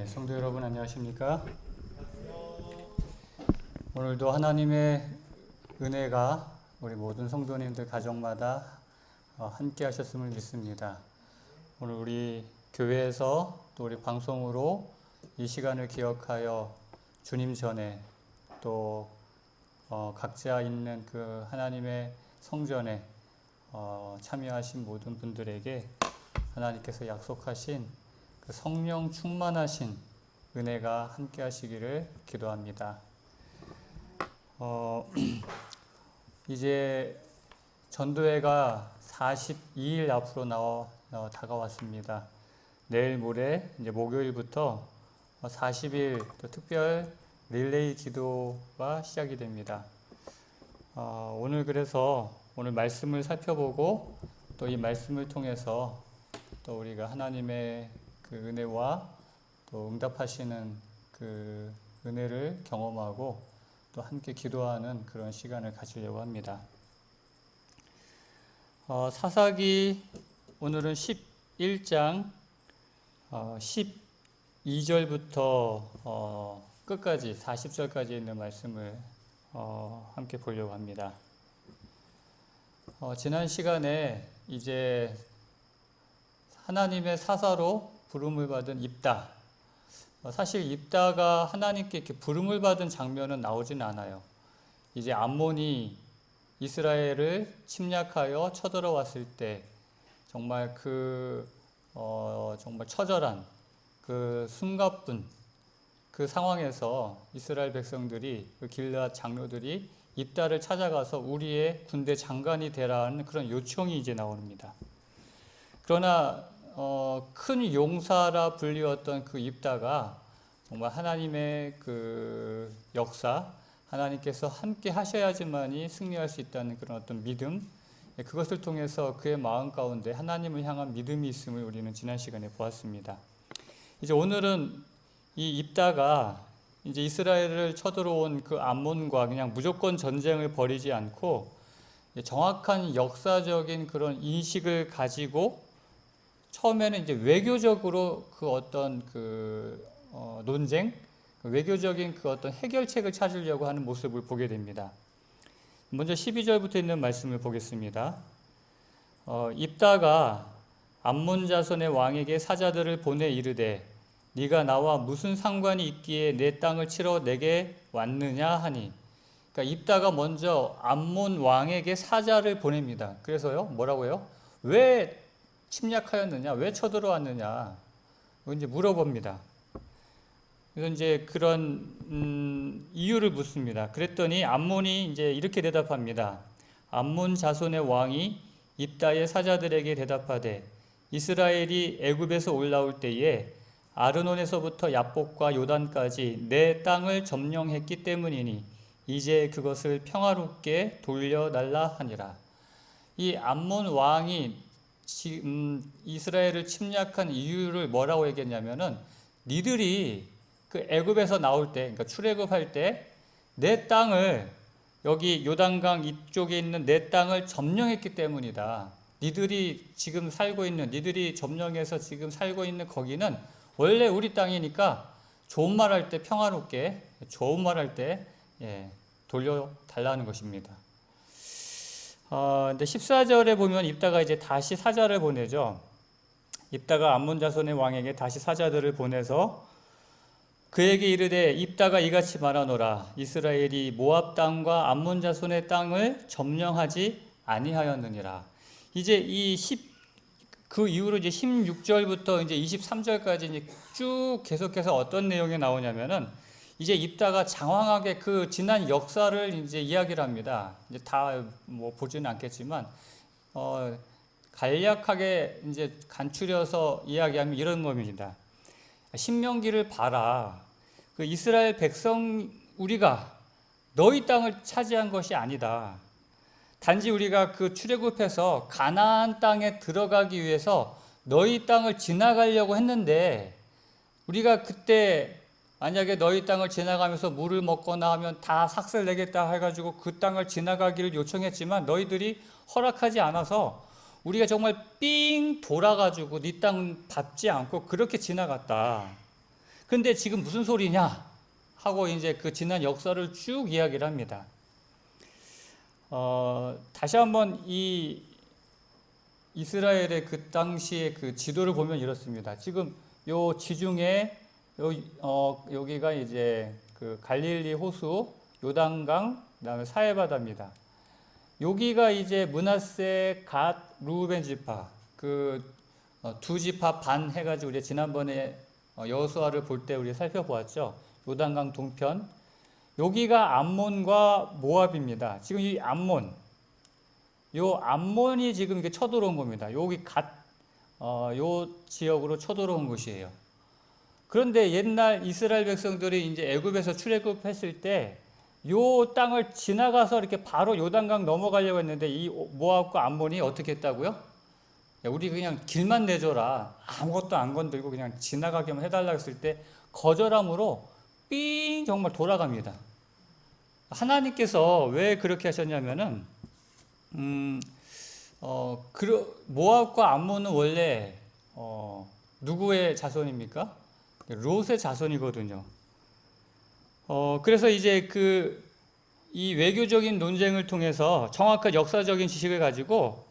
네, 성도 여러분 안녕하십니까? 오늘도 하나님의 은혜가 우리 모든 성도님들 가정마다 함께 하셨음을 믿습니다. 오늘 우리 교회에서 또 우리 방송으로 이 시간을 기억하여 주님 전에 또 각자 있는 그 하나님의 성전에 참여하신 모든 분들에게 하나님께서 약속하신 그 성령 충만하신 은혜가 함께 하시기를 기도합니다. 이제 전도회가 42일 앞으로 다가왔습니다. 내일 모레 이제 목요일부터 40일 또 특별 릴레이 기도가 시작이 됩니다. 오늘 그래서 오늘 말씀을 살펴보고 또 이 말씀을 통해서 또 우리가 하나님의 그 은혜와 또 응답하시는 그 은혜를 경험하고 또 함께 기도하는 그런 시간을 가지려고 합니다. 사사기 오늘은 11장 12절부터 끝까지 40절까지 있는 말씀을 함께 보려고 합니다. 지난 시간에 이제 하나님의 사사로 부름을 받은 입다. 사실 입다가 하나님께 이렇게 부름을 받은 장면은 나오진 않아요. 이제 암몬이 이스라엘을 침략하여 쳐들어왔을 때 정말 정말 처절한 그 숨가쁜 그 상황에서 이스라엘 백성들이 그 길르앗 장로들이 입다를 찾아가서 우리의 군대 장관이 되라는 그런 요청이 이제 나옵니다. 그러나 큰 용사라 불리웠던 그 입다가 정말 하나님의 그 역사, 하나님께서 함께 하셔야지만이 승리할 수 있다는 그런 어떤 믿음, 그것을 통해서 그의 마음 가운데 하나님을 향한 믿음이 있음을 우리는 지난 시간에 보았습니다. 이제 오늘은 이 입다가 이제 이스라엘을 쳐들어온 그 암몬과 그냥 무조건 전쟁을 벌이지 않고 정확한 역사적인 그런 인식을 가지고 처음에는 이제 외교적으로 그 어떤 논쟁, 외교적인 그 어떤 해결책을 찾으려고 하는 모습을 보게 됩니다. 먼저 12절부터 있는 말씀을 보겠습니다. 입다가 암몬 자손의 왕에게 사자들을 보내 이르되 네가 나와 무슨 상관이 있기에 내 땅을 치러 내게 왔느냐 하니, 그러니까 입다가 먼저 암몬 왕에게 사자를 보냅니다. 그래서요, 뭐라고요? 왜 침략하였느냐? 왜 쳐들어왔느냐? 이제 물어봅니다. 그래서 이제 그런 이유를 묻습니다. 그랬더니 암몬이 이제 이렇게 대답합니다. 암몬 자손의 왕이 입다의 사자들에게 대답하되 이스라엘이 애굽에서 올라올 때에 아르논에서부터 야복과 요단까지 내 땅을 점령했기 때문이니 이제 그것을 평화롭게 돌려달라 하니라. 이 암몬 왕이 이스라엘을 침략한 이유를 뭐라고 얘기했냐면은 니들이 그 애굽에서 나올 때, 그러니까 출애굽할 때 내 땅을 여기 요단강 이쪽에 있는 내 땅을 점령했기 때문이다. 니들이 점령해서 지금 살고 있는 거기는 원래 우리 땅이니까 좋은 말 할 때 평화롭게, 좋은 말 할 때 돌려달라는 것입니다. 근데 14절에 보면 입다가 이제 다시 사자를 보내죠. 입다가 암몬 자손의 왕에게 다시 사자들을 보내서 그에게 이르되 입다가 이같이 말하노라. 이스라엘이 모압 땅과 암몬 자손의 땅을 점령하지 아니하였느니라. 이제 그 이후로 이제 16절부터 이제 23절까지 이제 쭉 계속해서 어떤 내용이 나오냐면은 이제 입다가 장황하게 그 지난 역사를 이제 이야기를 합니다. 이제 다 뭐 보지는 않겠지만 간략하게 이제 간추려서 이야기하면 이런 겁니다. 신명기를 봐라. 그 이스라엘 백성 우리가 너희 땅을 차지한 것이 아니다. 단지 우리가 그 출애굽해서 가나안 땅에 들어가기 위해서 너희 땅을 지나가려고 했는데 우리가 그때 만약에 너희 땅을 지나가면서 물을 먹거나 하면 다 삭슬내겠다 해가지고 그 땅을 지나가기를 요청했지만 너희들이 허락하지 않아서 우리가 정말 삥 돌아가지고 네 땅 밟지 않고 그렇게 지나갔다. 근데 지금 무슨 소리냐 하고 이제 그 지난 역사를 쭉 이야기를 합니다. 다시 한번 이 이스라엘의 그 당시의 그 지도를 보면 이렇습니다. 지금 요 지중해 여기가 이제 그 갈릴리 호수, 요단강, 그다음에 사해바다입니다. 여기가 이제 므낫세, 갓, 루벤 지파 그 두 지파 반 해가지고 우리 지난번에 여호수아를 볼 때 우리 살펴보았죠. 요단강 동편. 여기가 암몬과 모압입니다. 지금 이 암몬이 지금 이게 쳐들어온 겁니다. 여기 요 지역으로 쳐들어온 것이에요. 그런데 옛날 이스라엘 백성들이 이제 애굽에서 출애굽했을 때 요 땅을 지나가서 이렇게 바로 요단강 넘어가려고 했는데 이 모압과 암몬이 어떻게 했다고요? 야, 우리 그냥 길만 내줘라. 아무것도 안 건들고 그냥 지나가게만 해달라고 했을 때 거절함으로 삥 정말 돌아갑니다. 하나님께서 왜 그렇게 하셨냐면은 모압과 암몬은 원래 누구의 자손입니까? 롯의 자손이거든요. 그래서 이제 이 외교적인 논쟁을 통해서 정확한 역사적인 지식을 가지고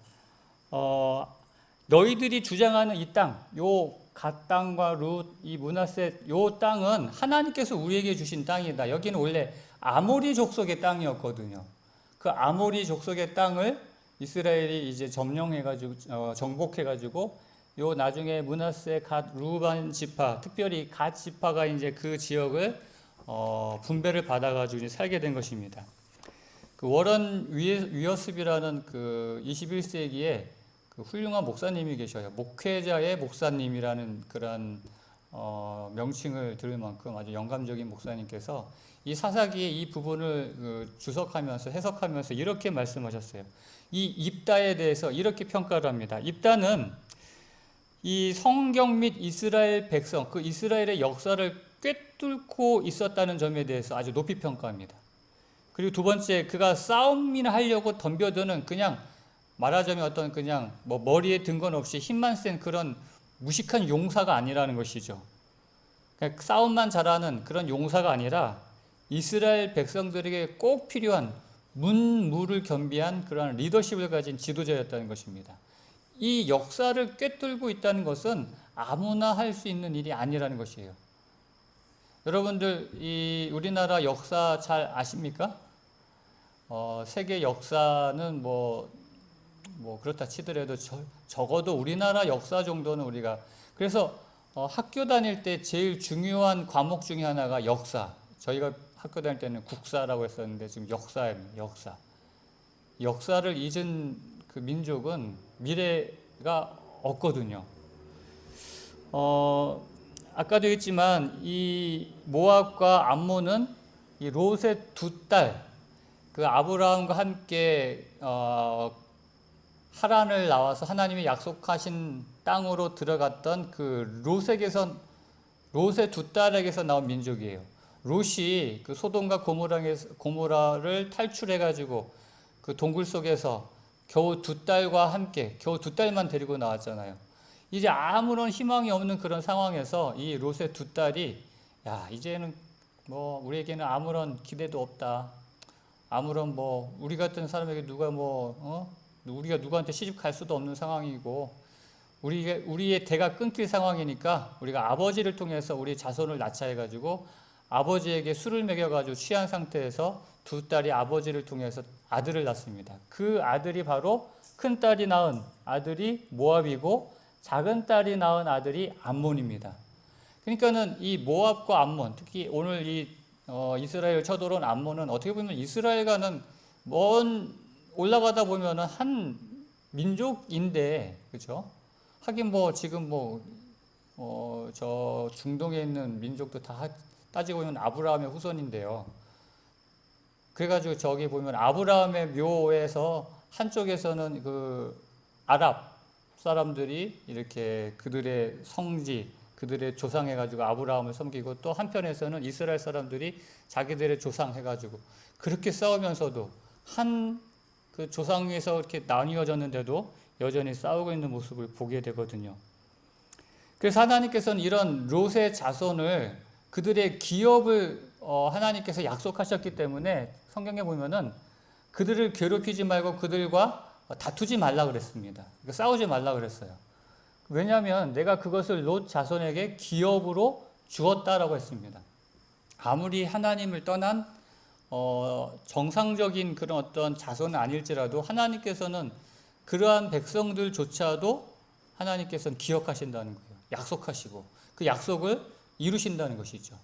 너희들이 주장하는 이 땅, 요 갓 땅과 룻, 이 므낫세, 요 땅은 하나님께서 우리에게 주신 땅이다. 여기는 원래 아모리 족속의 땅이었거든요. 그 아모리 족속의 땅을 이스라엘이 이제 점령해가지고 정복해가지고 요 나중에 므낫세, 갓, 루반 지파, 특별히 갓 지파가 이제 그 지역을 분배를 받아가지고 이제 살게 된 것입니다. 그 워런 위어스비라는 그 21세기에 그 훌륭한 목사님이 계셔요. 목회자의 목사님이라는 그런 명칭을 들을 만큼 아주 영감적인 목사님께서 이 사사기의 이 부분을 주석하면서 해석하면서 이렇게 말씀하셨어요. 이 입다에 대해서 이렇게 평가를 합니다. 입다는 이 성경 및 이스라엘 백성, 그 이스라엘의 역사를 꿰뚫고 있었다는 점에 대해서 아주 높이 평가합니다. 그리고 두 번째, 그가 싸움이나 하려고 덤벼드는 그냥 말하자면 어떤 그냥 뭐 머리에 든 건 없이 힘만 센 그런 무식한 용사가 아니라는 것이죠. 그러니까 싸움만 잘하는 그런 용사가 아니라 이스라엘 백성들에게 꼭 필요한 문무를 겸비한 그런 리더십을 가진 지도자였다는 것입니다. 이 역사를 꿰뚫고 있다는 것은 아무나 할 수 있는 일이 아니라는 것이에요. 여러분들 이 우리나라 역사 잘 아십니까? 세계 역사는 뭐 그렇다 치더라도 적어도 우리나라 역사 정도는 우리가 그래서 학교 다닐 때 제일 중요한 과목 중에 하나가 역사. 저희가 학교 다닐 때는 국사라고 했었는데 지금 역사입니다. 역사. 역사를 잊은 그 민족은 미래가 없거든요. 아까도 했지만 이 모압과 암몬은 이 롯의 두 딸, 그 아브라함과 함께 하란을 나와서 하나님이 약속하신 땅으로 들어갔던 그 롯의 두 딸에게서 나온 민족이에요. 롯이 그 소돔과 고모라를 탈출해가지고 그 동굴 속에서 겨우 두 딸과 함께 겨우 두 딸만 데리고 나왔잖아요. 이제 아무런 희망이 없는 그런 상황에서 이 롯의 두 딸이 야 이제는 뭐 우리에게는 아무런 기대도 없다. 아무런 뭐 우리 같은 사람에게 누가 우리가 누구한테 시집 갈 수도 없는 상황이고 우리의 대가 끊길 상황이니까 우리가 아버지를 통해서 우리 자손을 낳자해가지고 아버지에게 술을 먹여가지고 취한 상태에서 두 딸이 아버지를 통해서 아들을 낳습니다. 그 아들이 바로 큰 딸이 낳은 아들이 모압이고 작은 딸이 낳은 아들이 암몬입니다. 그러니까는 이 모압과 암몬, 특히 오늘 이 이스라엘 쳐들어온 암몬은 어떻게 보면 이스라엘과는 올라가다 보면은 한 민족인데, 그렇죠? 하긴 뭐 지금 저 중동에 있는 민족도 다 따지고 보면 아브라함의 후손인데요. 그래가지고 저기 보면 아브라함의 묘에서 한쪽에서는 그 아랍 사람들이 이렇게 그들의 성지, 그들의 조상 해가지고 아브라함을 섬기고 또 한편에서는 이스라엘 사람들이 자기들의 조상 해가지고 그렇게 싸우면서도 한 그 조상 위에서 이렇게 나뉘어졌는데도 여전히 싸우고 있는 모습을 보게 되거든요. 그래서 하나님께서는 이런 롯의 자손을 그들의 기업을 하나님께서 약속하셨기 때문에 성경에 보면은 그들을 괴롭히지 말고 그들과 다투지 말라 그랬습니다. 그러니까 싸우지 말라 그랬어요. 왜냐하면 내가 그것을 롯 자손에게 기업으로 주었다라고 했습니다. 아무리 하나님을 떠난 정상적인 그런 어떤 자손은 아닐지라도 하나님께서는 그러한 백성들조차도 하나님께서는 기억하신다는 거예요. 약속하시고 그 약속을 이루신다는 것이죠.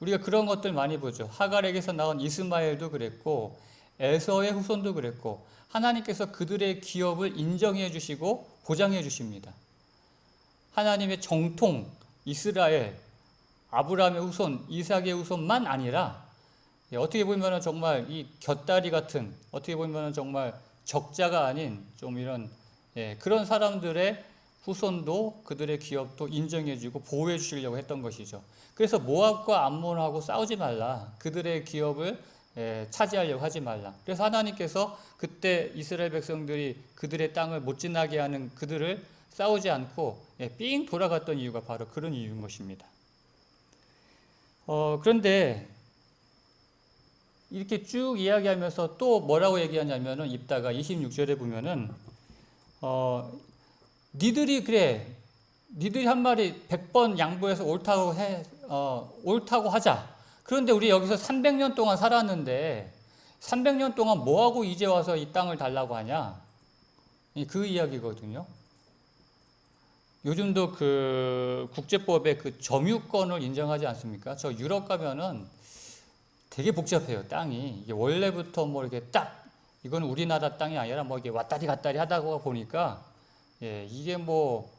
우리가 그런 것들 많이 보죠. 하갈에게서 나온 이스마엘도 그랬고 에서의 후손도 그랬고 하나님께서 그들의 기업을 인정해 주시고 보장해 주십니다. 하나님의 정통 이스라엘, 아브라함의 후손, 이삭의 후손만 아니라 어떻게 보면 정말 이 곁다리 같은, 어떻게 보면 정말 적자가 아닌 좀 이런 그런 사람들의 후손도 그들의 기업도 인정해주고 보호해 주시려고 했던 것이죠. 그래서 모압과 암몬하고 싸우지 말라. 그들의 기업을 차지하려고 하지 말라. 그래서 하나님께서 그때 이스라엘 백성들이 그들의 땅을 못 지나게 하는 그들을 싸우지 않고 삥 돌아갔던 이유가 바로 그런 이유인 것입니다. 그런데 이렇게 쭉 이야기하면서 또 뭐라고 얘기하냐면은 입다가 26절에 보면은 니들이 그래, 니들이 한 말이 100번 양보해서 옳다고 하자. 그런데 우리 여기서 300년 동안 살았는데 300년 동안 뭐하고 이제 와서 이 땅을 달라고 하냐? 그 이야기거든요. 요즘도 그 국제법에 그 점유권을 인정하지 않습니까? 저 유럽 가면은 되게 복잡해요, 땅이. 이게 원래부터 뭐 이렇게 딱, 이건 우리나라 땅이 아니라 뭐 이게 왔다리 갔다리 하다 보니까, 이게 뭐,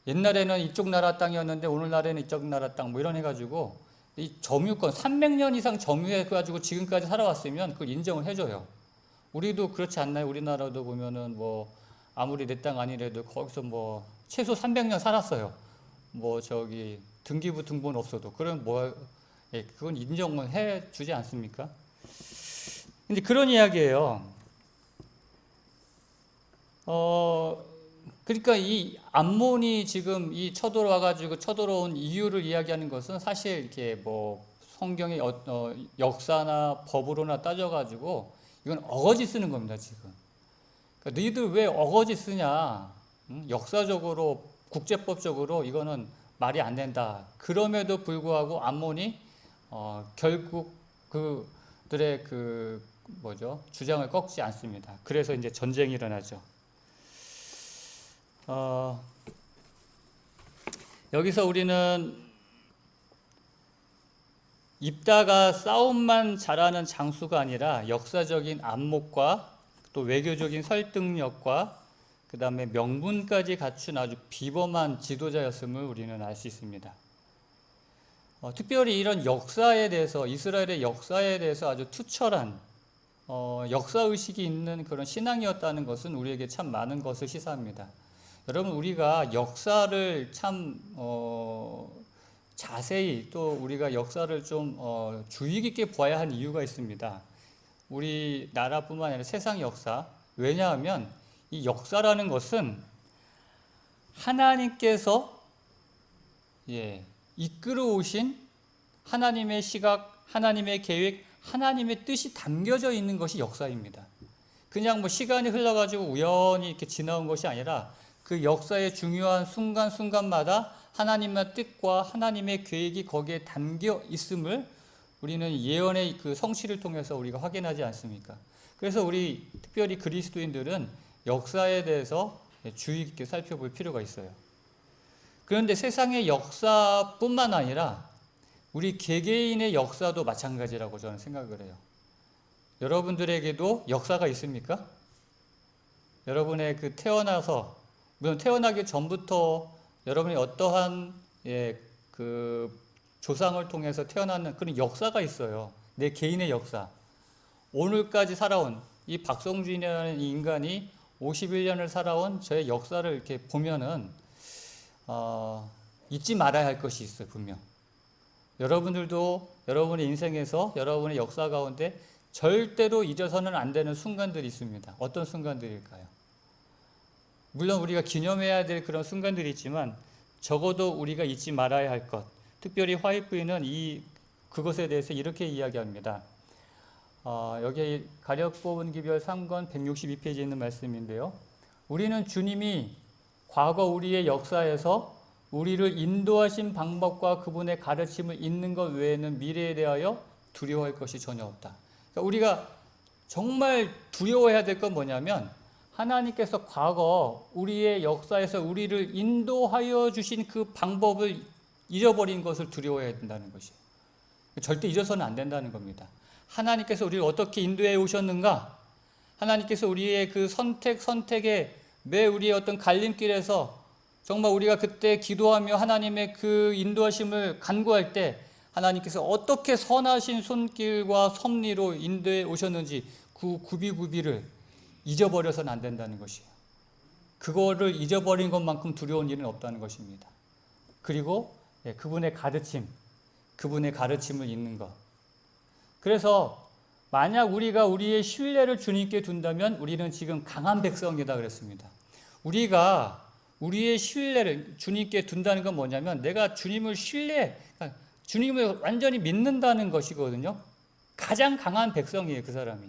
옛날에는 이쪽 나라 땅이었는데 오늘날에는 이쪽 나라 땅 뭐 이런 해가지고, 이 점유권, 300년 이상 점유해가지고 지금까지 살아왔으면 그걸 인정을 해줘요. 우리도 그렇지 않나요? 우리나라도 보면은 뭐, 아무리 내 땅 아니래도 거기서 뭐, 최소 300년 살았어요. 뭐, 등기부 등본 없어도. 그럼 뭐, 그건 인정을 해 주지 않습니까? 근데 그런 이야기예요. 그러니까 이 암몬이 지금 이 쳐들어온 이유를 이야기하는 것은 사실 이렇게 뭐 성경의 역사나 법으로나 따져가지고 이건 어거지 쓰는 겁니다, 지금. 그러니까 너희들 왜 어거지 쓰냐? 역사적으로, 국제법적으로 이거는 말이 안 된다. 그럼에도 불구하고 암몬이 결국 그들의 주장을 꺾지 않습니다. 그래서 이제 전쟁이 일어나죠. 여기서 우리는 입다가 싸움만 잘하는 장수가 아니라 역사적인 안목과 또 외교적인 설득력과 그 다음에 명분까지 갖춘 아주 비범한 지도자였음을 우리는 알 수 있습니다. 특별히 이런 역사에 대해서, 이스라엘의 역사에 대해서 아주 투철한 역사의식이 있는 그런 신앙이었다는 것은 우리에게 참 많은 것을 시사합니다. 여러분, 우리가 역사를 참 자세히, 또 우리가 역사를 좀 주의 깊게 봐야 할 이유가 있습니다. 우리나라뿐만 아니라 세상 역사. 왜냐하면 이 역사라는 것은 하나님께서 이끌어 오신 하나님의 시각, 하나님의 계획, 하나님의 뜻이 담겨져 있는 것이 역사입니다. 그냥 뭐 시간이 흘러가지고 우연히 이렇게 지나온 것이 아니라 그 역사의 중요한 순간순간마다 하나님의 뜻과 하나님의 계획이 거기에 담겨 있음을 우리는 예언의 그 성취를 통해서 우리가 확인하지 않습니까? 그래서 우리 특별히 그리스도인들은 역사에 대해서 주의 깊게 살펴볼 필요가 있어요. 그런데 세상의 역사뿐만 아니라 우리 개개인의 역사도 마찬가지라고 저는 생각을 해요. 여러분들에게도 역사가 있습니까? 여러분의 물론 태어나기 전부터 여러분이 어떠한 조상을 통해서 태어나는 그런 역사가 있어요. 내 개인의 역사. 오늘까지 살아온 이 박성준이라는 인간이 51년을 살아온 저의 역사를 이렇게 보면은 잊지 말아야 할 것이 있어요, 분명. 여러분들도 여러분의 인생에서 여러분의 역사 가운데 절대로 잊어서는 안 되는 순간들이 있습니다. 어떤 순간들일까요? 물론 우리가 기념해야 될 그런 순간들이 있지만 적어도 우리가 잊지 말아야 할 것, 특별히 화이트는 그것에 대해서 이렇게 이야기합니다. 여기 가력 뽑은 기별 3권 162페이지에 있는 말씀인데요. 우리는 주님이 과거 우리의 역사에서 우리를 인도하신 방법과 그분의 가르침을 잊는 것 외에는 미래에 대하여 두려워할 것이 전혀 없다. 그러니까 우리가 정말 두려워해야 될 건 뭐냐면 하나님께서 과거 우리의 역사에서 우리를 인도하여 주신 그 방법을 잊어버린 것을 두려워해야 된다는 것이에요. 절대 잊어서는 안 된다는 겁니다. 하나님께서 우리를 어떻게 인도해 오셨는가? 하나님께서 우리의 그 선택에 매 우리의 어떤 갈림길에서 정말 우리가 그때 기도하며 하나님의 그 인도하심을 간구할 때 하나님께서 어떻게 선하신 손길과 섭리로 인도해 오셨는지 그 구비구비를 잊어버려서는 안 된다는 것이에요. 그거를 잊어버린 것만큼 두려운 일은 없다는 것입니다. 그리고 그분의 가르침을 잊는 것. 그래서 만약 우리가 우리의 신뢰를 주님께 둔다면 우리는 지금 강한 백성이다 그랬습니다. 우리가 우리의 신뢰를 주님께 둔다는 건 뭐냐면 내가 주님을 주님을 완전히 믿는다는 것이거든요. 가장 강한 백성이에요, 그 사람이.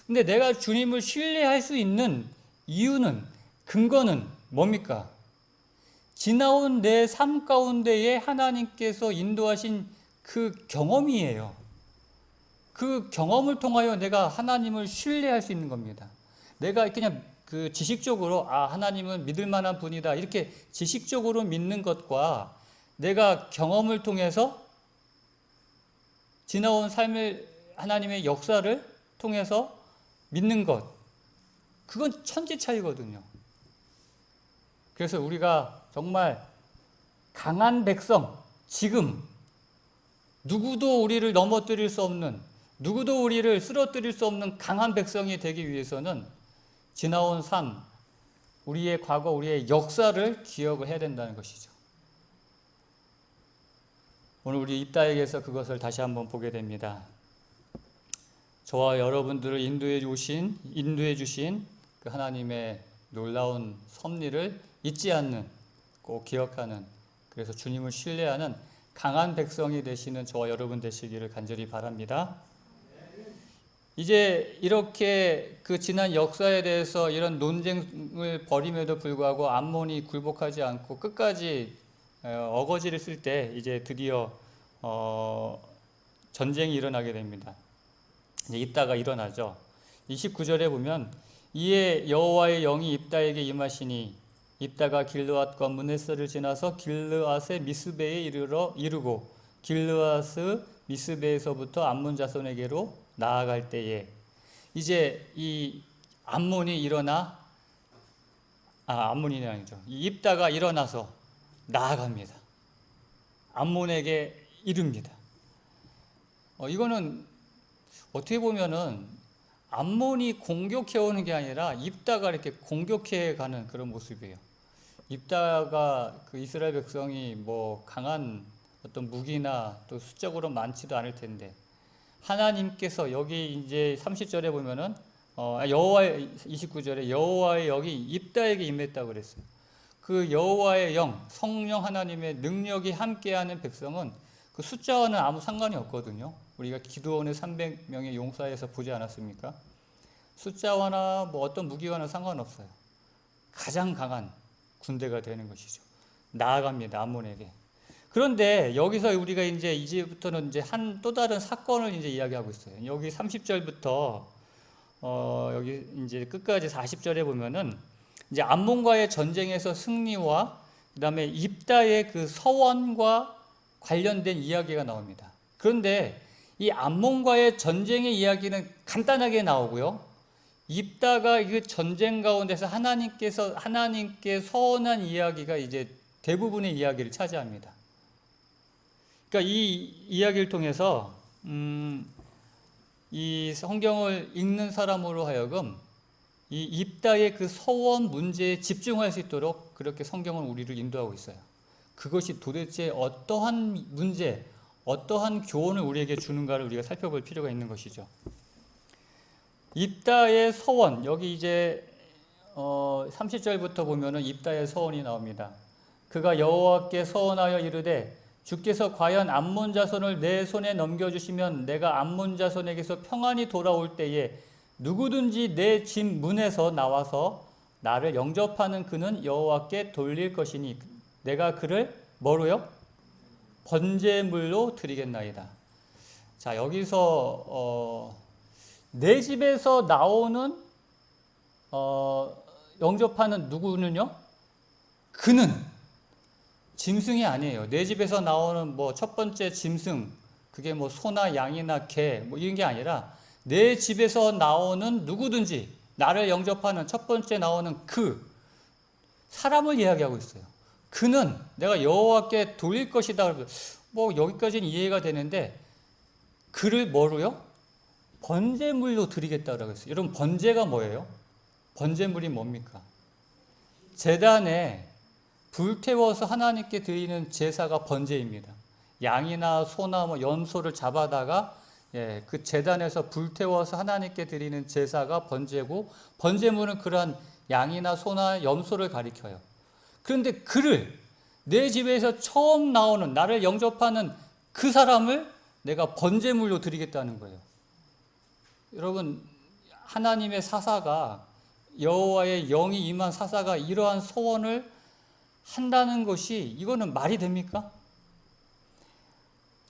근데 내가 주님을 신뢰할 수 있는 이유는, 근거는 뭡니까? 지나온 내 삶 가운데에 하나님께서 인도하신 그 경험이에요. 그 경험을 통하여 내가 하나님을 신뢰할 수 있는 겁니다. 내가 그냥 그 지식적으로 하나님은 믿을 만한 분이다 이렇게 지식적으로 믿는 것과 내가 경험을 통해서 지나온 삶을 하나님의 역사를 통해서 믿는 것, 그건 천지 차이거든요. 그래서 우리가 정말 강한 백성, 지금 누구도 우리를 넘어뜨릴 수 없는, 누구도 우리를 쓰러뜨릴 수 없는 강한 백성이 되기 위해서는 지나온 삶, 우리의 과거, 우리의 역사를 기억을 해야 된다는 것이죠. 오늘 우리 입다에게서 그것을 다시 한번 보게 됩니다. 저와 여러분들을 인도해 주신 그 하나님의 놀라운 섭리를 잊지 않는, 꼭 기억하는, 그래서 주님을 신뢰하는 강한 백성이 되시는 저와 여러분 되시기를 간절히 바랍니다. 이제 이렇게 그 지난 역사에 대해서 이런 논쟁을 벌임에도 불구하고 암몬이 굴복하지 않고 끝까지 어거지를 쓸 때 이제 드디어 전쟁이 일어나게 됩니다. 이제 입다가 일어나죠. 29절에 보면 이에 여호와의 영이 입다에게 임하시니 입다가 길르앗과 문헤스를 지나서 길르앗의 미스베에 이르고 길르앗의 미스베에서부터 암몬 자손에게로 나아갈 때에 이제 이 암몬이 암몬이 아니죠. 이 입다가 일어나서 나아갑니다. 암몬에게 이릅니다. 이거는 어떻게 보면은 암몬이 공격해 오는 게 아니라 입다가 이렇게 공격해 가는 그런 모습이에요. 입다가 그 이스라엘 백성이 뭐 강한 어떤 무기나 또 수적으로 많지도 않을 텐데 하나님께서 여기 이제 30절에 보면은 여호와의 29절에 여호와의 영이 입다에게 임했다고 그랬어요. 그 여호와의 영, 성령 하나님의 능력이 함께하는 백성은 그 숫자와는 아무 상관이 없거든요. 우리가 기드온의 300명의 용사에서 보지 않았습니까? 숫자와나 뭐 어떤 무기와는 상관없어요. 가장 강한 군대가 되는 것이죠. 나아갑니다, 암몬에게. 그런데 여기서 우리가 이제부터는 이제 또 다른 사건을 이제 이야기하고 있어요. 여기 30절부터 여기 이제 끝까지 40절에 보면은 이제 암몬과의 전쟁에서 승리와 그다음에 입다의 그 서원과 관련된 이야기가 나옵니다. 그런데 이 암몬과의 전쟁의 이야기는 간단하게 나오고요. 입다가 그 전쟁 가운데서 하나님께 서원한 이야기가 이제 대부분의 이야기를 차지합니다. 그러니까 이 이야기를 통해서 이 성경을 읽는 사람으로 하여금 이 입다의 그 서원 문제에 집중할 수 있도록 그렇게 성경은 우리를 인도하고 있어요. 그것이 도대체 어떠한 문제, 어떠한 교훈을 우리에게 주는가를 우리가 살펴볼 필요가 있는 것이죠. 입다의 서원, 여기 이제 30절부터 보면은 입다의 서원이 나옵니다. 그가 여호와께 서원하여 이르되 주께서 과연 암몬 자손을 내 손에 넘겨주시면 내가 암몬 자손에게서 평안히 돌아올 때에 누구든지 내 집 문에서 나와서 나를 영접하는 그는 여호와께 돌릴 것이니 내가 그를 뭐로요? 번제물로 드리겠나이다. 자, 여기서 내 집에서 나오는 영접하는 누구는요? 그는 짐승이 아니에요. 내 집에서 나오는 뭐 첫 번째 짐승, 그게 뭐 소나 양이나 개 뭐 이런 게 아니라 내 집에서 나오는 누구든지 나를 영접하는 첫 번째 나오는 그 사람을 이야기하고 있어요. 그는 내가 여호와께 돌릴 것이다. 뭐 여기까지는 이해가 되는데 그를 뭐로요? 번제물로 드리겠다고 했어요. 여러분 번제가 뭐예요? 번제물이 뭡니까? 제단에 불태워서 하나님께 드리는 제사가 번제입니다. 양이나 소나 뭐 염소를 잡아다가 그 제단에서 불태워서 하나님께 드리는 제사가 번제고 번제물은 그러한 양이나 소나 염소를 가리켜요. 그런데 그를 내 집에서 처음 나오는 나를 영접하는 그 사람을 내가 번제물로 드리겠다는 거예요. 여러분 하나님의 사사가 여호와의 영이 임한 사사가 이러한 소원을 한다는 것이 이거는 말이 됩니까?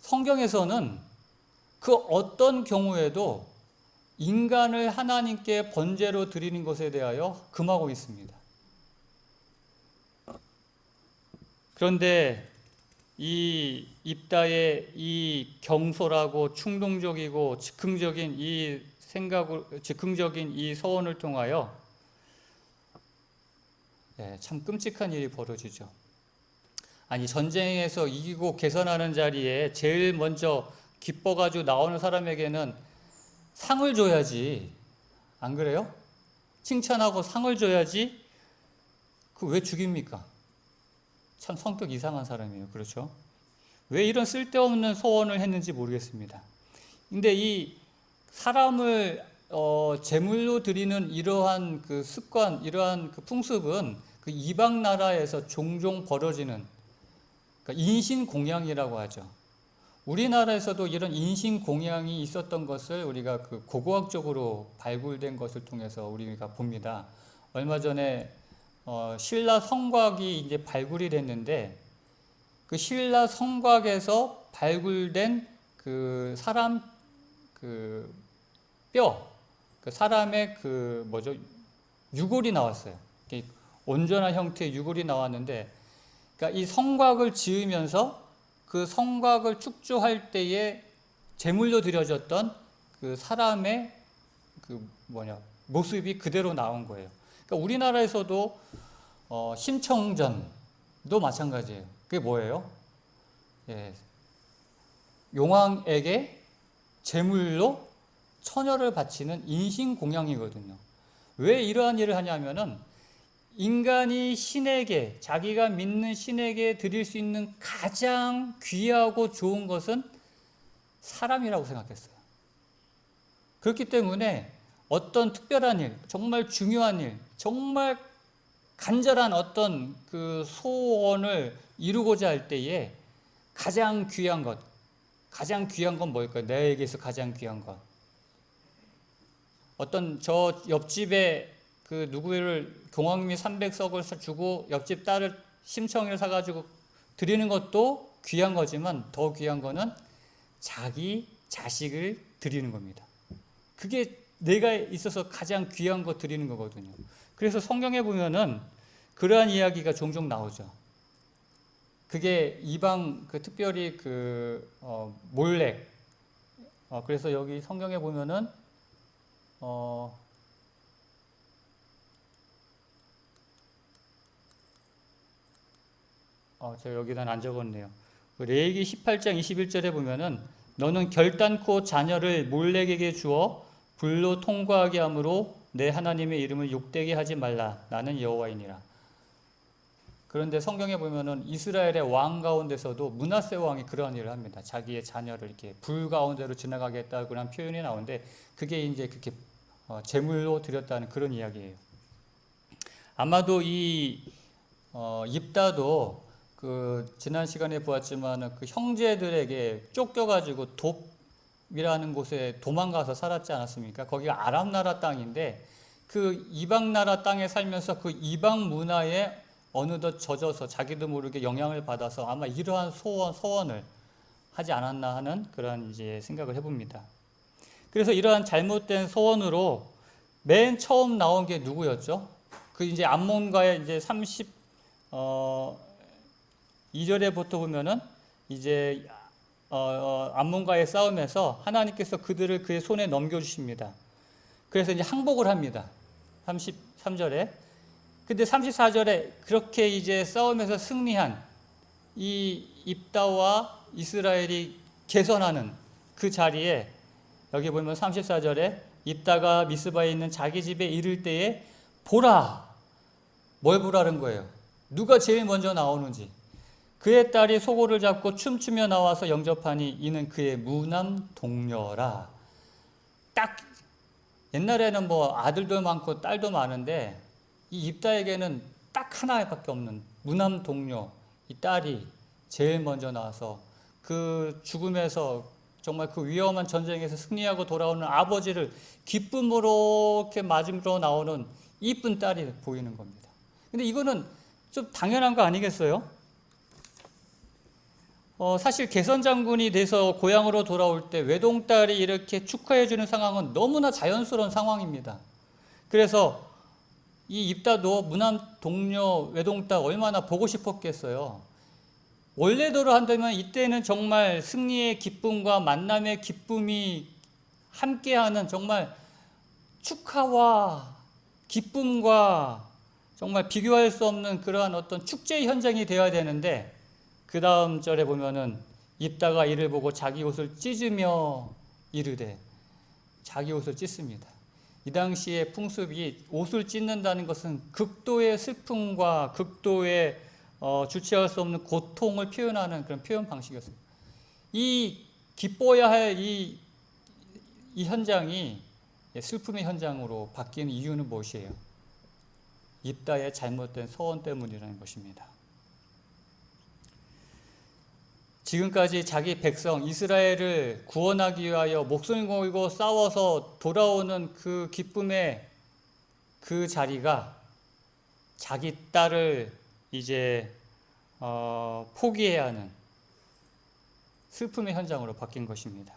성경에서는 그 어떤 경우에도 인간을 하나님께 번제로 드리는 것에 대하여 금하고 있습니다. 그런데 이 입다의 이 경솔하고 충동적이고 즉흥적인 이 서원을 통하여 참 끔찍한 일이 벌어지죠. 아니 전쟁에서 이기고 개선하는 자리에 제일 먼저 기뻐가지고 나오는 사람에게는 상을 줘야지. 안 그래요? 칭찬하고 상을 줘야지. 그 왜 죽입니까? 참 성격 이상한 사람이에요. 그렇죠? 왜 이런 쓸데없는 소원을 했는지 모르겠습니다. 근데 이 사람을 제물로 드리는 이러한 그 습관, 이러한 그 풍습은 그 이방 나라에서 종종 벌어지는 그러니까 인신공양이라고 하죠. 우리나라에서도 이런 인신공양이 있었던 것을 우리가 그 고고학적으로 발굴된 것을 통해서 우리가 봅니다. 얼마 전에 신라 성곽이 이제 발굴이 됐는데 그 신라 성곽에서 발굴된 그 사람 그 뼈, 그 사람의 그 뭐죠? 유골이 나왔어요. 온전한 형태의 유골이 나왔는데, 그러니까 이 성곽을 지으면서 그 성곽을 축조할 때에 제물로 드려졌던 그 사람의 그 모습이 그대로 나온 거예요. 그러니까 우리나라에서도 심청전도 마찬가지예요. 그게 뭐예요? 용왕에게 제물로 처녀를 바치는 인신공양이거든요. 왜 이러한 일을 하냐면은 인간이 신에게, 자기가 믿는 신에게 드릴 수 있는 가장 귀하고 좋은 것은 사람이라고 생각했어요. 그렇기 때문에 어떤 특별한 일, 정말 중요한 일, 정말 간절한 어떤 그 소원을 이루고자 할 때에 가장 귀한 것, 가장 귀한 건 뭘까요? 내에게서 가장 귀한 것. 어떤 저 옆집에 그 누구를 경황미 300석을 주고 옆집 딸을 심청을 사가지고 드리는 것도 귀한 거지만 더 귀한 거는 자기 자식을 드리는 겁니다. 그게 내가 있어서 가장 귀한 거 드리는 거거든요. 그래서 성경에 보면은 그러한 이야기가 종종 나오죠. 그게 이방 특별히 몰렉. 그래서 여기 성경에 보면은 제가 여기다 안 적었네요. 레위기 18장 21절에 보면은 너는 결단코 자녀를 몰렉에게 주어 불로 통과하게 함으로 내 하나님의 이름을 욕되게 하지 말라. 나는 여호와이니라. 그런데 성경에 보면은 이스라엘의 왕 가운데서도 므낫세 왕이 그러한 일을 합니다. 자기의 자녀를 이렇게 불 가운데로 지나가게 했다 그런 표현이 나오는데 그게 이제 그렇게 제물로 드렸다는 그런 이야기예요. 아마도 이 입다도 지난 시간에 보았지만 그 형제들에게 쫓겨가지고 돕이라는 곳에 도망가서 살았지 않았습니까? 거기가 아람 나라 땅인데 그 이방 나라 땅에 살면서 그 이방 문화에 어느덧 젖어서 자기도 모르게 영향을 받아서 아마 이러한 서원을 하지 않았나 하는 그런 이제 생각을 해봅니다. 그래서 이러한 잘못된 서원으로 맨 처음 나온 게 누구였죠? 그 이제 암몬과의 이제 2절에부터 보면은 이제 암몬과의 싸움에서 하나님께서 그들을 그의 손에 넘겨주십니다. 그래서 이제 항복을 합니다. 33절에. 근데 34절에 그렇게 이제 싸움에서 승리한 이 입다와 이스라엘이 개선하는 그 자리에 여기 보면 34절에 입다가 미스바에 있는 자기 집에 이를 때에 보라. 뭘 보라는 거예요? 누가 제일 먼저 나오는지. 그의 딸이 소고를 잡고 춤추며 나와서 영접하니 이는 그의 무남 동료라. 딱 옛날에는 뭐 아들도 많고 딸도 많은데 이 입다에게는 딱 하나밖에 없는 무남 동료 이 딸이 제일 먼저 나와서 그 죽음에서 정말 그 위험한 전쟁에서 승리하고 돌아오는 아버지를 기쁨으로 이렇게 맞으러 나오는 이쁜 딸이 보이는 겁니다. 근데 이거는 좀 당연한 거 아니겠어요? 사실 개선 장군이 돼서 고향으로 돌아올 때 외동딸이 이렇게 축하해 주는 상황은 너무나 자연스러운 상황입니다. 그래서 이 입다도 무남 동료 외동딸 얼마나 보고 싶었겠어요. 원래대로 한다면 이때는 정말 승리의 기쁨과 만남의 기쁨이 함께하는 정말 축하와 기쁨과 정말 비교할 수 없는 그러한 어떤 축제 현장이 되어야 되는데 그 다음 절에 보면은 입다가 이를 보고 자기 옷을 찢으며 이르되 자기 옷을 찢습니다. 이 당시의 풍습이 옷을 찢는다는 것은 극도의 슬픔과 극도의 주체할 수 없는 고통을 표현하는 그런 표현 방식이었습니다. 이 기뻐야 할 이 현장이 슬픔의 현장으로 바뀌는 이유는 무엇이에요? 입다의 잘못된 서원 때문이라는 것입니다. 지금까지 자기 백성 이스라엘을 구원하기 위하여 목숨을 걸고 싸워서 돌아오는 그 기쁨의 그 자리가 자기 딸을 이제 포기해야 하는 슬픔의 현장으로 바뀐 것입니다.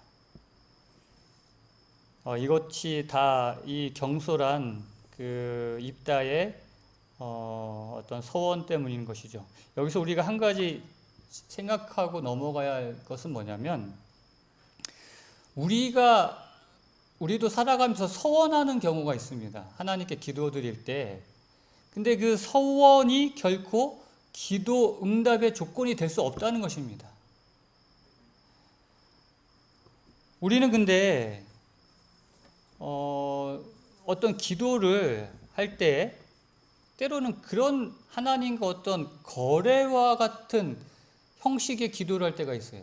이것이 다 이 경솔한 그 입다의 어떤 서원 때문인 것이죠. 여기서 우리가 한 가지 생각하고 넘어가야 할 것은 뭐냐면 우리도 살아가면서 서원하는 경우가 있습니다. 하나님께 기도드릴 때. 근데 그 서원이 결코 기도 응답의 조건이 될 수 없다는 것입니다. 우리는 근데 어떤 기도를 할 때 때로는 그런 하나님과 어떤 거래와 같은 형식의 기도를 할 때가 있어요.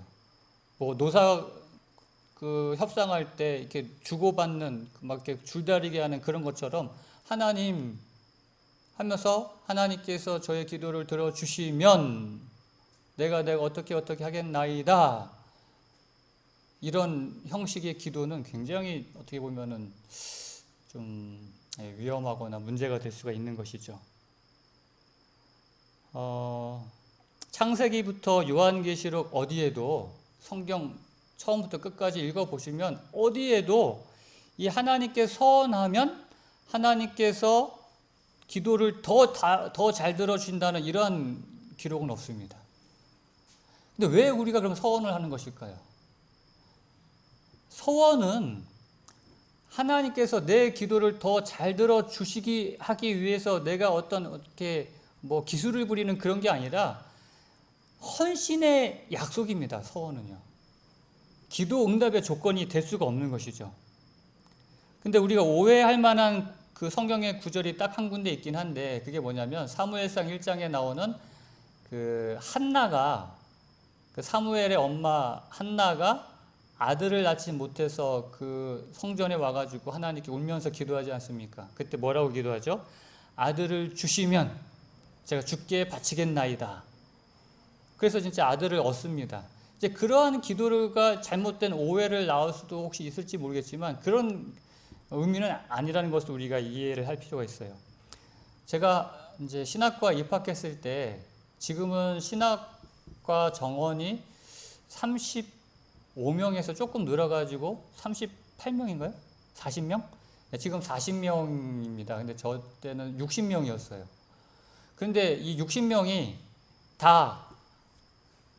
뭐 노사 협상할 때 이렇게 주고받는 막 이렇게 줄다리기 하는 그런 것처럼 하나님 하면서 하나님께서 저의 기도를 들어주시면 내가 어떻게 하겠나이다. 이런 형식의 기도는 굉장히 어떻게 보면은 좀 위험하거나 문제가 될 수가 있는 것이죠. 창세기부터 요한계시록 어디에도 성경 처음부터 끝까지 읽어보시면 어디에도 이 하나님께 서원하면 하나님께서 기도를 더 잘 들어주신다는 이러한 기록은 없습니다. 근데 왜 우리가 그럼 서원을 하는 것일까요? 서원은 하나님께서 내 기도를 더 잘 들어주시기 하기 위해서 내가 어떻게 뭐 기술을 부리는 그런 게 아니라 헌신의 약속입니다. 서원은요. 기도 응답의 조건이 될 수가 없는 것이죠. 근데 우리가 오해할 만한 그 성경의 구절이 딱 한 군데 있긴 한데 그게 뭐냐면 사무엘상 1장에 나오는 그 한나가 그 사무엘의 엄마 한나가 아들을 낳지 못해서 그 성전에 와가지고 하나님께 울면서 기도하지 않습니까? 그때 뭐라고 기도하죠? 아들을 주시면 제가 주께 바치겠나이다. 그래서 진짜 아들을 얻습니다. 이제 그러한 기도가 잘못된 오해를 낳을 수도 혹시 있을지 모르겠지만 그런 의미는 아니라는 것을 우리가 이해를 할 필요가 있어요. 제가 이제 신학과 입학했을 때 지금은 신학과 정원이 35명에서 조금 늘어가지고 38명인가요? 40명? 지금 40명입니다. 근데 저 때는 60명이었어요. 그런데 이 60명이 다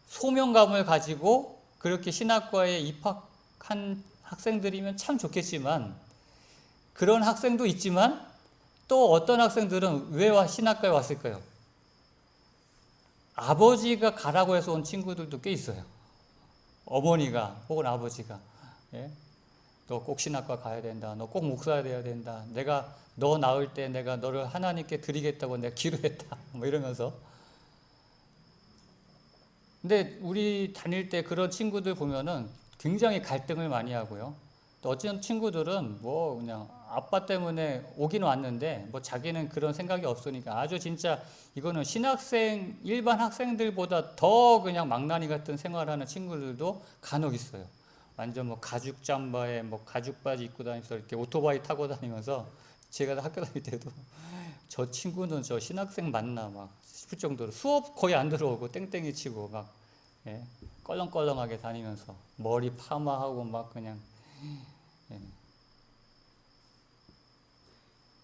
소명감을 가지고 그렇게 신학과에 입학한 학생들이면 참 좋겠지만 그런 학생도 있지만 또 어떤 학생들은 왜 신학과에 왔을까요? 아버지가 가라고 해서 온 친구들도 꽤 있어요. 어머니가 혹은 아버지가 너 꼭 신학과 가야 된다. 너 꼭 목사 돼야 된다. 내가 너 낳을 때 내가 너를 하나님께 드리겠다고 내가 기도했다. 뭐 이러면서. 근데 우리 다닐 때 그런 친구들 보면은 굉장히 갈등을 많이 하고요. 또 어떤 친구들은 뭐 그냥 아빠 때문에 오긴 왔는데 뭐 자기는 그런 생각이 없으니까 아주 진짜 이거는 신학생 일반 학생들보다 더 그냥 망나니 같은 생활하는 친구들도 간혹 있어요. 완전 뭐 가죽 잠바에 뭐 가죽 바지 입고 다니면서 이렇게 오토바이 타고 다니면서 제가 학교 다닐 때도 저 친구는 저 신학생 맞나 막 싶을 정도로 수업 거의 안 들어오고 땡땡이 치고 막 껄렁껄렁하게 다니면서 머리 파마하고 막 그냥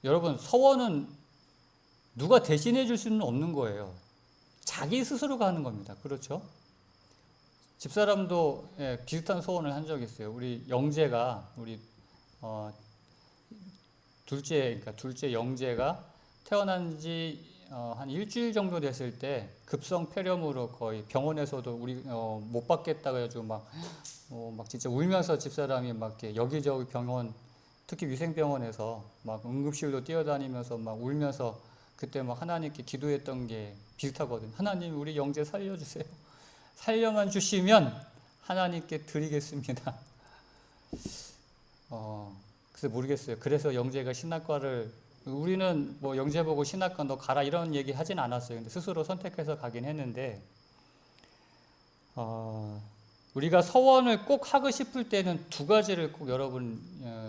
여러분 서원은 누가 대신해 줄 수는 없는 거예요. 자기 스스로가 하는 겁니다. 그렇죠? 집사람도 비슷한 소원을 한 적이 있어요. 우리 영재가 우리 둘째 영재가 태어난 지 한 일주일 정도 됐을 때 급성 폐렴으로 거의 병원에서도 우리 못 받겠다고 해가지고 막 진짜 울면서 집사람이 막 이렇게 여기저기 병원 특히 위생병원에서 막 응급실로 뛰어다니면서 막 울면서 그때 막 하나님께 기도했던 게 비슷하거든요. 하나님 우리 영재 살려주세요. 살려만 주시면 하나님께 드리겠습니다. 그래서 모르겠어요. 그래서 영재가 신학과를 우리는 뭐 영재 보고 신학과 너 가라 이런 얘기 하진 않았어요. 근데 스스로 선택해서 가긴 했는데 우리가 서원을 꼭 하고 싶을 때는 두 가지를 꼭 여러분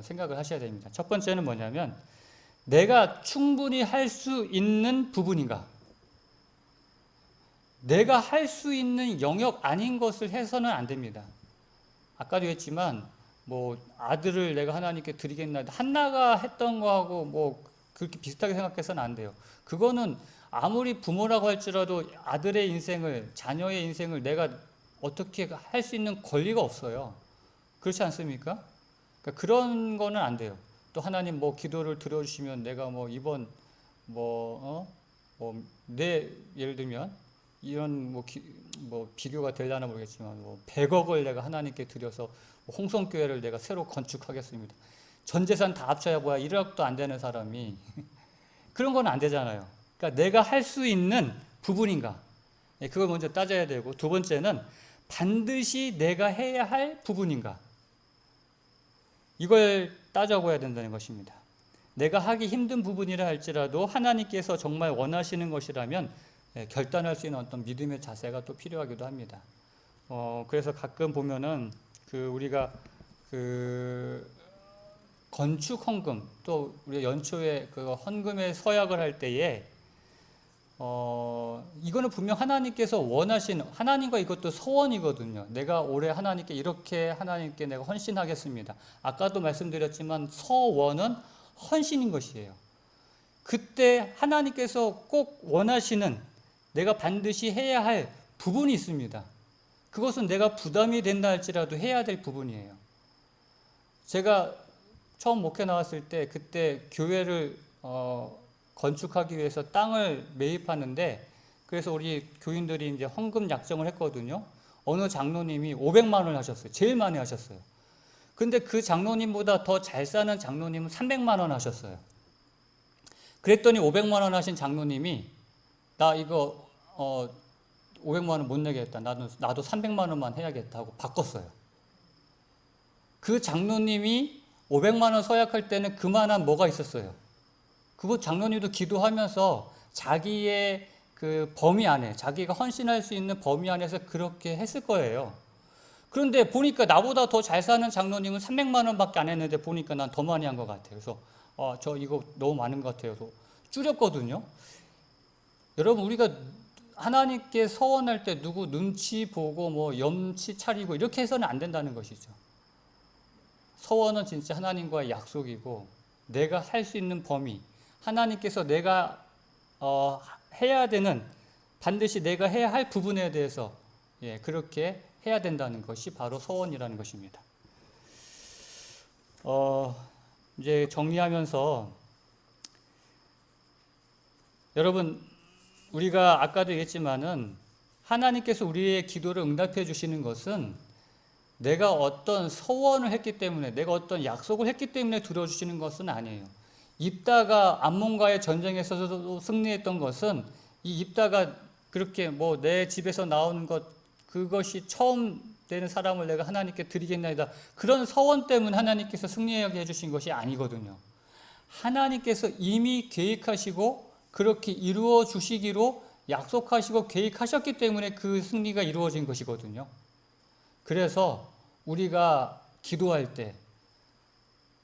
생각을 하셔야 됩니다. 첫 번째는 뭐냐면 내가 충분히 할 수 있는 부분인가? 내가 할 수 있는 영역 아닌 것을 해서는 안 됩니다. 아까도 했지만 뭐 아들을 내가 하나님께 드리겠나 한나가 했던 거하고 뭐 그렇게 비슷하게 생각해서는 안 돼요. 그거는 아무리 부모라고 할지라도 아들의 인생을 자녀의 인생을 내가 어떻게 할 수 있는 권리가 없어요. 그렇지 않습니까? 그러니까 그런 거는 안 돼요. 또 하나님 뭐 기도를 들어주시면 내가 뭐 이번 내 예를 들면 이런 뭐 비교가 되려나 모르겠지만 뭐 100억을 내가 하나님께 드려서 홍성교회를 내가 새로 건축하겠습니다. 전 재산 다 합쳐야 뭐야 1억도 안 되는 사람이 그런 건 안 되잖아요. 그러니까 내가 할 수 있는 부분인가 그걸 먼저 따져야 되고 두 번째는 반드시 내가 해야 할 부분인가 이걸 따져봐야 된다는 것입니다. 내가 하기 힘든 부분이라 할지라도 하나님께서 정말 원하시는 것이라면 결단할 수 있는 어떤 믿음의 자세가 또 필요하기도 합니다. 그래서 가끔 보면은 우리가 건축 헌금 또 우리가 연초에 그 헌금의 서약을 할 때에 이거는 분명 하나님께서 원하시는 하나님과 이것도 서원이거든요. 내가 올해 하나님께 이렇게 하나님께 내가 헌신하겠습니다. 아까도 말씀드렸지만 서원은 헌신인 것이에요. 그때 하나님께서 꼭 원하시는 내가 반드시 해야 할 부분이 있습니다. 그것은 내가 부담이 된다 할지라도 해야 될 부분이에요. 제가 처음 목회 나왔을 때 그때 교회를 건축하기 위해서 땅을 매입하는데 그래서 우리 교인들이 이제 헌금 약정을 했거든요. 어느 장로님이 500만 원을 하셨어요. 제일 많이 하셨어요. 근데 그 장로님보다 더 잘 사는 장로님은 300만 원 하셨어요. 그랬더니 500만 원 하신 장로님이 나 이거 500만 원 못 내겠다. 나도 300만 원만 해야겠다 하고 바꿨어요. 그 장로님이 500만 원 서약할 때는 그만한 뭐가 있었어요. 그거 장로님도 기도하면서 자기의 그 범위 안에, 자기가 헌신할 수 있는 범위 안에서 그렇게 했을 거예요. 그런데 보니까 나보다 더 잘 사는 장로님은 300만 원밖에 안 했는데 보니까 난 더 많이 한 것 같아요. 그래서 저 이거 너무 많은 것 같아요. 그래서 줄였거든요. 여러분, 우리가 하나님께 서원할 때 누구 눈치 보고 뭐 염치 차리고 이렇게 해서는 안 된다는 것이죠. 서원은 진짜 하나님과의 약속이고, 내가 할 수 있는 범위, 하나님께서 내가 해야 되는, 반드시 내가 해야 할 부분에 대해서 그렇게 해야 된다는 것이 바로 서원이라는 것입니다. 이제 정리하면서, 여러분, 우리가 아까도 얘기했지만은 하나님께서 우리의 기도를 응답해 주시는 것은 내가 어떤 서원을 했기 때문에, 내가 어떤 약속을 했기 때문에 들어주시는 것은 아니에요. 입다가 암몬과의 전쟁에서도 승리했던 것은, 이 입다가 그렇게 뭐 내 집에서 나오는 것, 그것이 처음 되는 사람을 내가 하나님께 드리겠나이다, 그런 서원 때문에 하나님께서 승리하게 해주신 것이 아니거든요. 하나님께서 이미 계획하시고 그렇게 이루어 주시기로 약속하시고 계획하셨기 때문에 그 승리가 이루어진 것이거든요. 그래서 우리가 기도할 때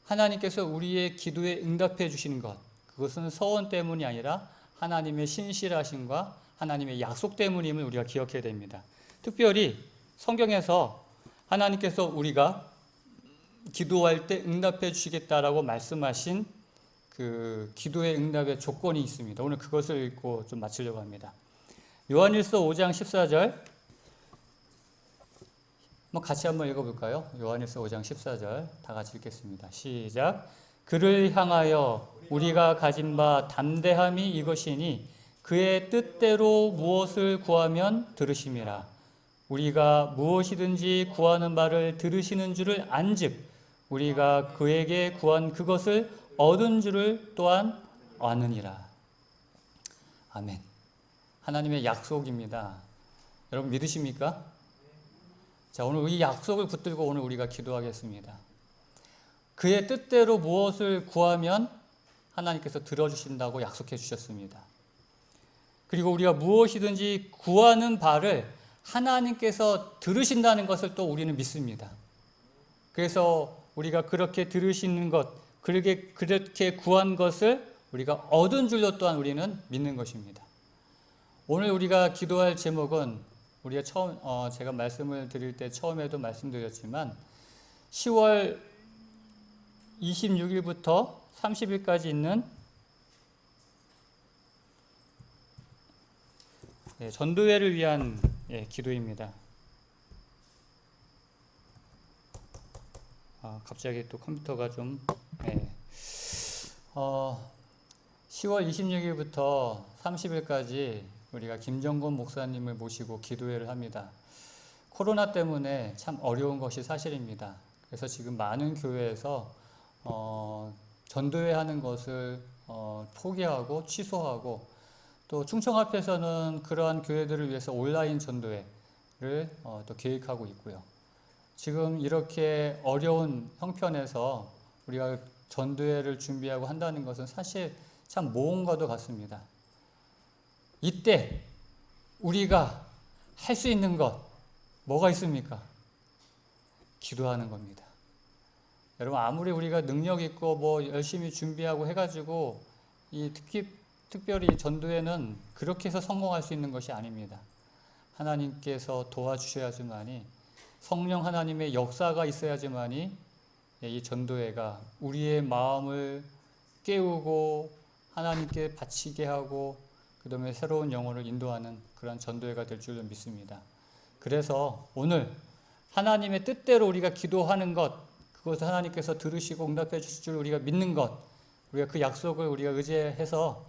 하나님께서 우리의 기도에 응답해 주시는 것, 그것은 서원 때문이 아니라 하나님의 신실하심과 하나님의 약속 때문임을 우리가 기억해야 됩니다. 특별히 성경에서 하나님께서 우리가 기도할 때 응답해 주시겠다라고 말씀하신 그 기도의 응답의 조건이 있습니다. 오늘 그것을 읽고 좀 마치려고 합니다. 요한일서 5장 14절 같이 한번 읽어볼까요? 요한일서 5장 14절 다 같이 읽겠습니다. 시작. 그를 향하여 우리가 가진 바 담대함이 이것이니 그의 뜻대로 무엇을 구하면 들으심이라. 우리가 무엇이든지 구하는 바를 들으시는 줄을 안즉 우리가 그에게 구한 그것을 얻은 줄을 또한 아느니라. 아멘. 하나님의 약속입니다. 여러분 믿으십니까? 자, 오늘 이 약속을 붙들고 오늘 우리가 기도하겠습니다. 그의 뜻대로 무엇을 구하면 하나님께서 들어주신다고 약속해 주셨습니다. 그리고 우리가 무엇이든지 구하는 바를 하나님께서 들으신다는 것을 또 우리는 믿습니다. 그래서 우리가 그렇게 들으시는 것, 그렇게 구한 것을 우리가 얻은 줄로 또한 우리는 믿는 것입니다. 오늘 우리가 기도할 제목은 우리가 처음 제가 말씀을 드릴 때 처음에도 말씀드렸지만 10월 26일부터 30일까지 있는 전도회를 위한 기도입니다. 갑자기 또 컴퓨터가 좀 10월 26일부터 30일까지 우리가 김정곤 목사님을 모시고 기도회를 합니다. 코로나 때문에 참 어려운 것이 사실입니다. 그래서 지금 많은 교회에서 전도회 하는 것을 포기하고 취소하고, 또 충청 앞에서는 그러한 교회들을 위해서 온라인 전도회를 또 계획하고 있고요. 지금 이렇게 어려운 형편에서 우리가 전도회를 준비하고 한다는 것은 사실 참 모험과도 같습니다. 이때 우리가 할 수 있는 것 뭐가 있습니까? 기도하는 겁니다. 여러분, 아무리 우리가 능력 있고 뭐 열심히 준비하고 해가지고 특별히 전도회는 그렇게 해서 성공할 수 있는 것이 아닙니다. 하나님께서 도와주셔야지만이, 성령 하나님의 역사가 있어야지만이 이 전도회가 우리의 마음을 깨우고 하나님께 바치게 하고 그 다음에 새로운 영혼을 인도하는 그런 전도회가 될 줄로 믿습니다. 그래서 오늘 하나님의 뜻대로 우리가 기도하는 것, 그것을 하나님께서 들으시고 응답해 주실 줄 우리가 믿는 것, 우리가 그 약속을 우리가 의지해서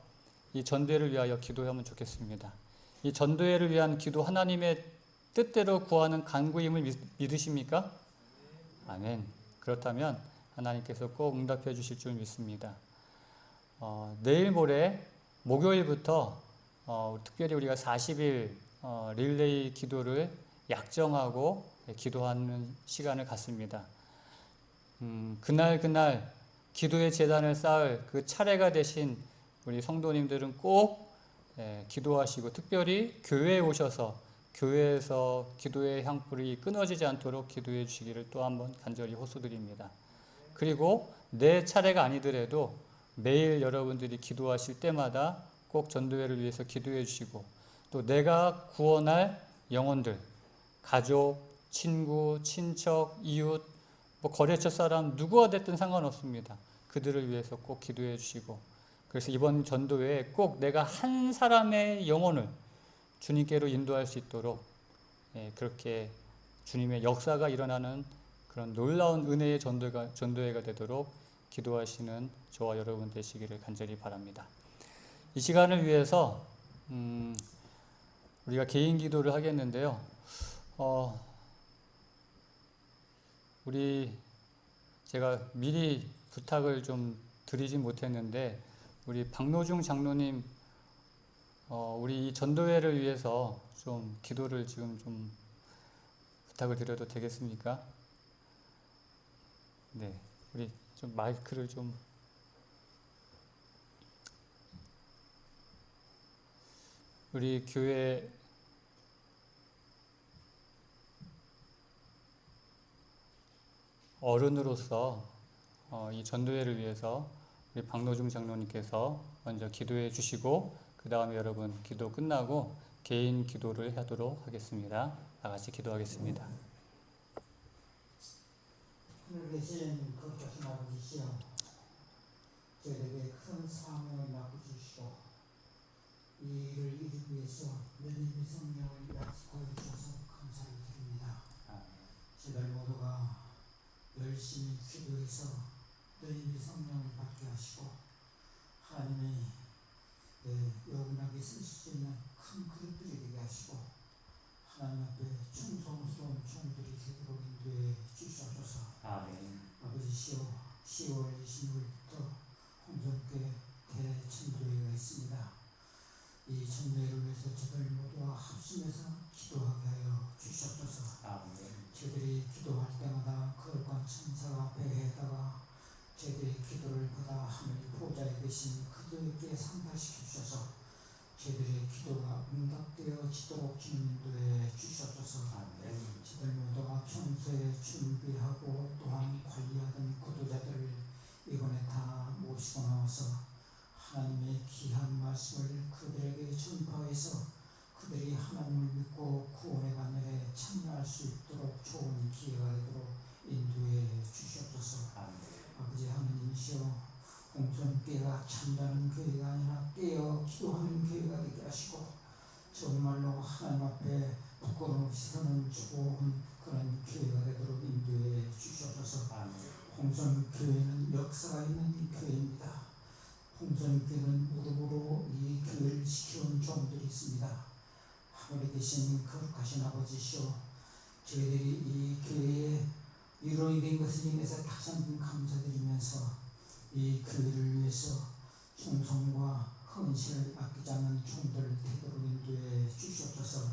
이 전도회를 위하여 기도하면 좋겠습니다. 이 전도회를 위한 기도, 하나님의 뜻대로 구하는 간구임을 믿으십니까? 아멘. 그렇다면 하나님께서 꼭 응답해 주실 줄 믿습니다. 내일 모레 목요일부터 특별히 우리가 40일 릴레이 기도를 약정하고 기도하는 시간을 갖습니다. 그날 기도의 제단을 쌓을 그 차례가 되신 우리 성도님들은 꼭 기도하시고 특별히 교회에 오셔서 교회에서 기도의 향불이 끊어지지 않도록 기도해 주시기를 또 한번 간절히 호소드립니다. 그리고 내 차례가 아니더라도 매일 여러분들이 기도하실 때마다 꼭 전도회를 위해서 기도해 주시고 또 내가 구원할 영혼들, 가족, 친구, 친척, 이웃, 거래처 사람 누구가 됐든 상관없습니다. 그들을 위해서 꼭 기도해 주시고 그래서 이번 전도회에 꼭 내가 한 사람의 영혼을 주님께로 인도할 수 있도록 그렇게 주님의 역사가 일어나는 그런 놀라운 은혜의 전도회가 되도록 기도하시는 저와 여러분 되시기를 간절히 바랍니다. 이 시간을 위해서 우리가 개인 기도를 하겠는데요. 제가 미리 부탁을 좀 드리진 못했는데 우리 박노중 장로님 우리 이 전도회를 위해서 좀 기도를 지금 좀 부탁을 드려도 되겠습니까? 네, 우리 좀 마이크를 좀 우리 교회 어른으로서 이 전도회를 위해서 우리 박노중 장로님께서 먼저 기도해 주시고 그 다음에 여러분 기도 끝나고 개인 기도를 하도록 하겠습니다. 다 같이 기도하겠습니다. 하늘 계신 거룩하신 아버지시여, 저희에게 큰 사명을 맡겨주시고 이 일을 이루기 위해서 너희의 성령을 약속하여 주셔서 감사를 드립니다. 저희들 모두가 열심히 기도해서 너희의 성령을 받게 하시고 하나님의 여분하게 쓰실 수 있는 큰 그릇들이 되게 하시고 하나님 앞에 충성스러운 종들이 되도록 인도해 주시옵소서. 아버지시여, 10월 26일부터 홍성교회 대전도회가 있습니다. 이 전도회를 위해서 저들 모두가 합심해서 기도하게 하여 주시옵소서. 저들이 기도할 때마다 거룩한 천사가 앞에다가 저들의 기도를 받아 하늘 보좌에 계신 그들에게 상달시켜 주셔서 저들의 기도가 응답되어지도록 주님 인도해 주시옵소서. 저들 모두가 평소에 준비하고 또한 관리하던 구도자들을 이번에 다 모시고 나와서 하나님의 귀한 말씀을 그들에게 전파해서 그들이 하나님을 믿고 구원의 반열에 참여할 수 있도록 좋은 기회가 되도록 인도해 주시옵소서. 아버지 하나님이시여, 홍성교회가 참다는 교회가 아니라 깨어 기도하는 교회가 되게 하시고 정말로 하나님 앞에 부끄러움 없이 서는 좋은 그런 교회가 되도록 인도해 주시옵소서. 홍성교회는 역사가 있는 교회입니다. 홍성교회는 무릎으로 이 교회를 지켜온 종들이 있습니다. 하늘에 계신 거룩하신 아버지시여, 저희들이 이 교회에 일원이 된 것을 인해서 다시 한번 감사드리면서 이 교회를 위해서 충성과 헌신을 아끼지 않는 종들 되도록 인도해 주시옵소서.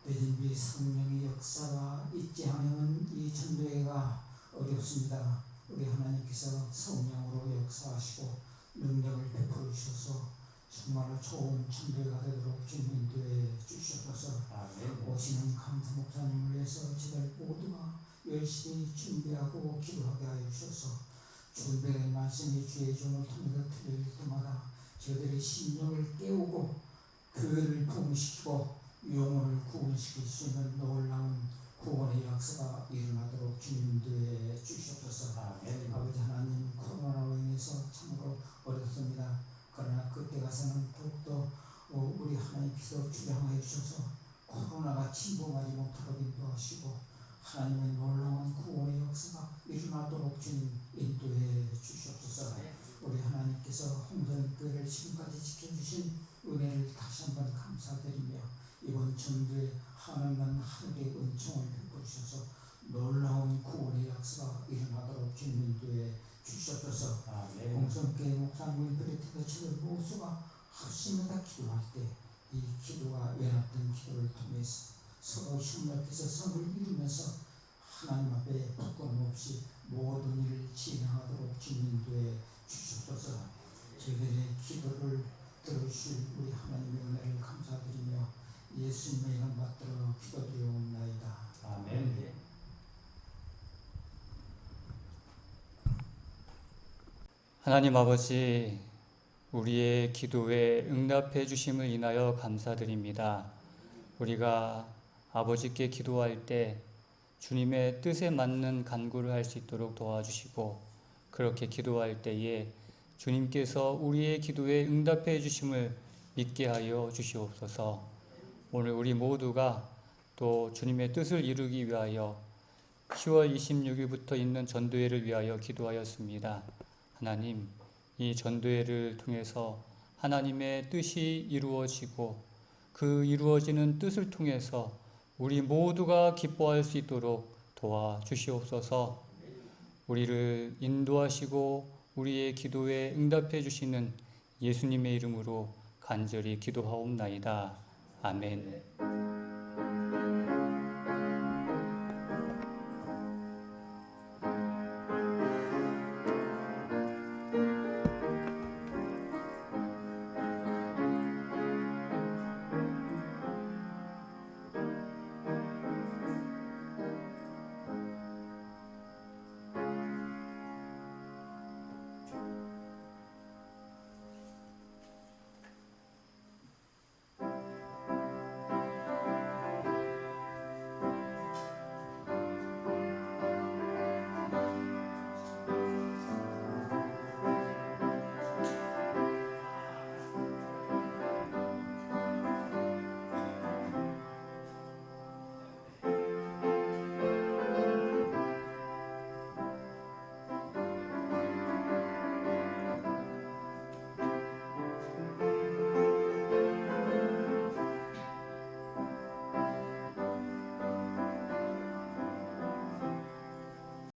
대진비 성령의 역사가 있지 않으면 이 전도회가 어렵습니다. 우리 하나님께서 성령으로 역사하시고 능력을 베풀어 주셔서 정말로 좋은 전도회가 되도록 주님 인도해 주시옵소서. 오시는 감사 목사님을 위해서 저들 모두가 열심히 준비하고 기도하게 하여 주셔서 준비된 말씀이 주의 종을 통해서 들릴 때마다 저들의 심령을 깨우고 교회를 부흥시키고 영혼을 구원시킬 수 있는 놀라운 구원의 역사가 일어나도록 주님 인도해 주시옵소서. 아버지 하나님, 코로나로 인해서 참으로 어렵습니다. 그러나 그때 가서는 더욱더 우리 하나님께서 주장하여 주셔서 코로나가 침범하지 못하도록 인도하시고 하나님의 놀라운 구원의 역사가 일어나도록 주님 인도해 주시옵소서. 우리 하나님께서 홍성교회를 지금까지 지켜주신 은혜를 다시 한번 감사드리며 이번 전도에 하나님은 하늘의 은총을 베풀어 주셔서 놀라운 구원의 역사가 일어나도록 주님 인도해 주시옵소서. 홍성교회 목사님들의 특별처럼 모두가 합심하다 기도할 때 이 기도가 연합된 기도를 통해서 서로 협력해서 성을 이루면서 하나님 앞에 부끄럼 없이 모든 일을 진행하도록 주님 인도해 주시옵소서. 저희들의 기도를 들어주실 우리 하나님의 예수님의 이름 받들어 기도드리옵나이다. 아멘. 하나님 아버지, 우리의 기도에 응답해 주심을 인하여 감사드립니다. 우리가 아버지께 기도할 때 주님의 뜻에 맞는 간구를 할 수 있도록 도와주시고, 그렇게 기도할 때에 주님께서 우리의 기도에 응답해 주심을 믿게 하여 주시옵소서. 오늘 우리 모두가 또 주님의 뜻을 이루기 위하여 10월 26일부터 있는 전도회를 위하여 기도하였습니다. 하나님, 이 전도회를 통해서 하나님의 뜻이 이루어지고 그 이루어지는 뜻을 통해서 우리 모두가 기뻐할 수 있도록 도와주시옵소서. 우리를 인도하시고 우리의 기도에 응답해 주시는 예수님의 이름으로 간절히 기도하옵나이다. 아멘.